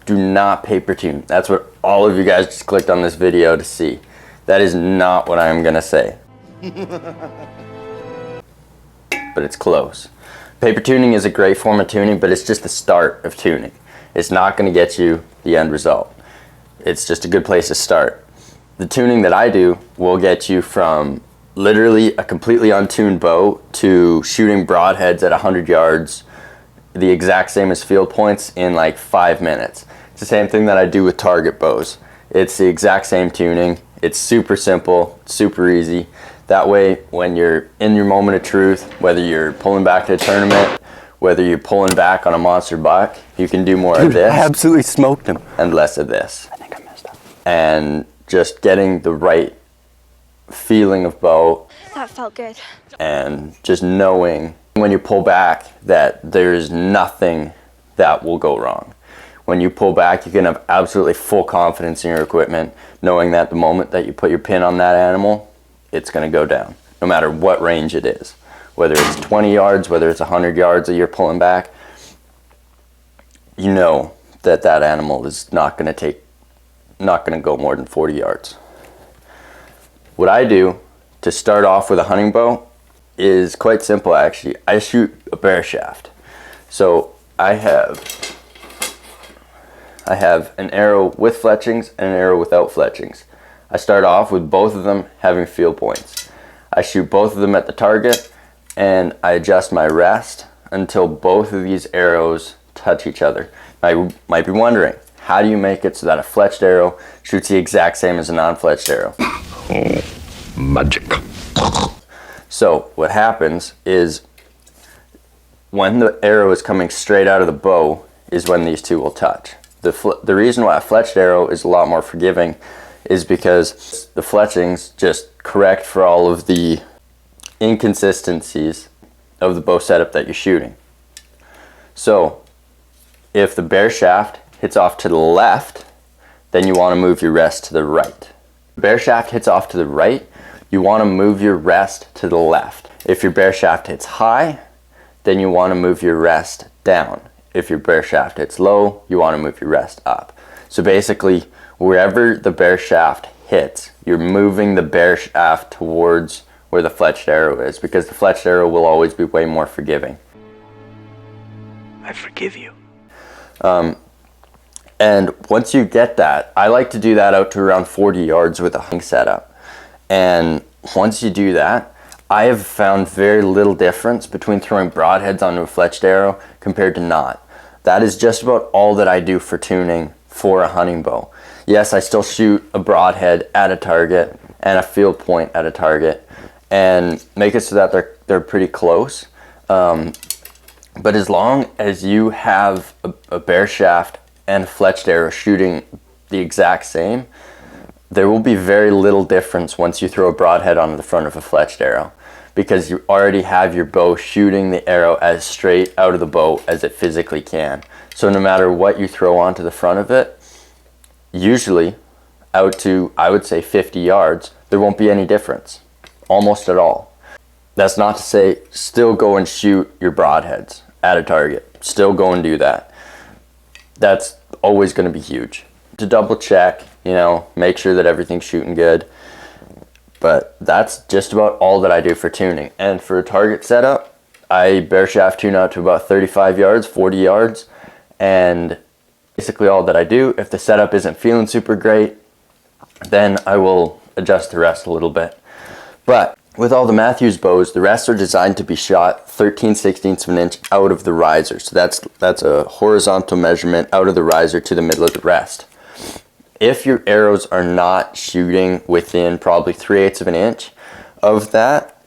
Do not paper tune. That's what all of you guys just clicked on this video to see. That is not what I'm gonna say. But it's close. Paper tuning is a great form of tuning, but it's just the start of tuning. It's not gonna get you the end result. It's just a good place to start. The tuning that I do will get you from literally a completely untuned bow to shooting broadheads at 100 yards, the exact same as field points, in like 5 minutes. It's the same thing that I do with target bows. It's the exact same tuning. It's super simple, super easy. That way, when you're in your moment of truth, whether you're pulling back at a tournament, whether you're pulling back on a monster buck, you can do more of this. I absolutely smoked him. And less of this. I think I messed up. And just getting the right feeling of bow. That felt good. And just knowing when you pull back that there's nothing that will go wrong. When you pull back, you can have absolutely full confidence in your equipment, knowing that the moment that you put your pin on that animal, it's going to go down, no matter what range it is. Whether it's 20 yards, whether it's 100 yards that you're pulling back, you know that that animal is not going to go more than 40 yards. What I do to start off with a hunting bow is quite simple, actually. I shoot a bear shaft. So I have an arrow with fletchings and an arrow without fletchings. I start off with both of them having field points. I shoot both of them at the target, and I adjust my rest until both of these arrows touch each other. I might be wondering, how do you make it so that a fletched arrow shoots the exact same as a non-fletched arrow? Magic. So what happens is, when the arrow is coming straight out of the bow is when these two will touch. The reason why a fletched arrow is a lot more forgiving is because the fletchings just correct for all of the inconsistencies of the bow setup that you're shooting. So if the bear shaft hits off to the left, then you want to move your rest to the right. If the bear shaft hits off to the right, you want to move your rest to the left. If your bear shaft hits high, then you want to move your rest down. If your bear shaft hits low, you want to move your rest up. So basically, wherever the bear shaft hits, you're moving the bear shaft towards where the fletched arrow is, because the fletched arrow will always be way more forgiving. I forgive you. And once you get that, I like to do that out to around 40 yards with a hunting setup. And once you do that, I have found very little difference between throwing broadheads onto a fletched arrow compared to not. That is just about all that I do for tuning for a hunting bow. Yes, I still shoot a broadhead at a target and a field point at a target and make it so that they're pretty close. But as long as you have a bear shaft and a fletched arrow shooting the exact same, there will be very little difference once you throw a broadhead onto the front of a fletched arrow, because you already have your bow shooting the arrow as straight out of the bow as it physically can. So no matter what you throw onto the front of it, usually out to, I would say, 50 yards, there won't be any difference, almost at all. That's not to say still go and shoot your broadheads at a target. Still go and do that. That's always going to be huge. To double check, make sure that everything's shooting good. But that's just about all that I do for tuning. And for a target setup, I bear shaft tune out to about 35 yards, 40 yards. And basically all that I do, if the setup isn't feeling super great, then I will adjust the rest a little bit. But with all the Matthews bows, the rests are designed to be shot 13/16 of an inch out of the riser. So that's a horizontal measurement out of the riser to the middle of the rest. If your arrows are not shooting within probably 3/8 of an inch of that,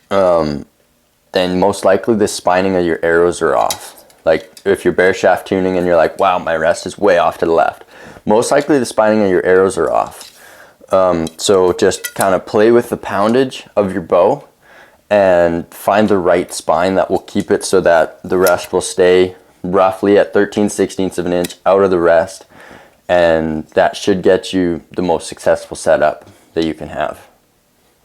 then most likely the spining of your arrows are off. Like if you're bear shaft tuning and you're like, wow, my rest is way off to the left, most likely the spining of your arrows are off. So just kind of play with the poundage of your bow and find the right spine that will keep it so that the rest will stay roughly at 13/16 of an inch out of the rest. And that should get you the most successful setup that you can have.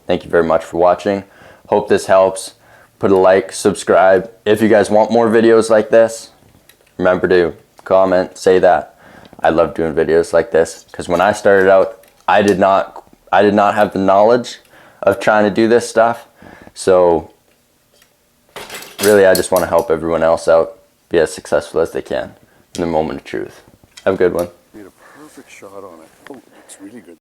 Thank you very much for watching. Hope this helps. Put a like, subscribe. If you guys want more videos like this, remember to comment, say that. I love doing videos like this because when I started out, I did not have the knowledge of trying to do this stuff. So really, I just want to help everyone else out be as successful as they can in the moment of truth. Have a good one. Made a perfect shot on it. Oh, it's really good.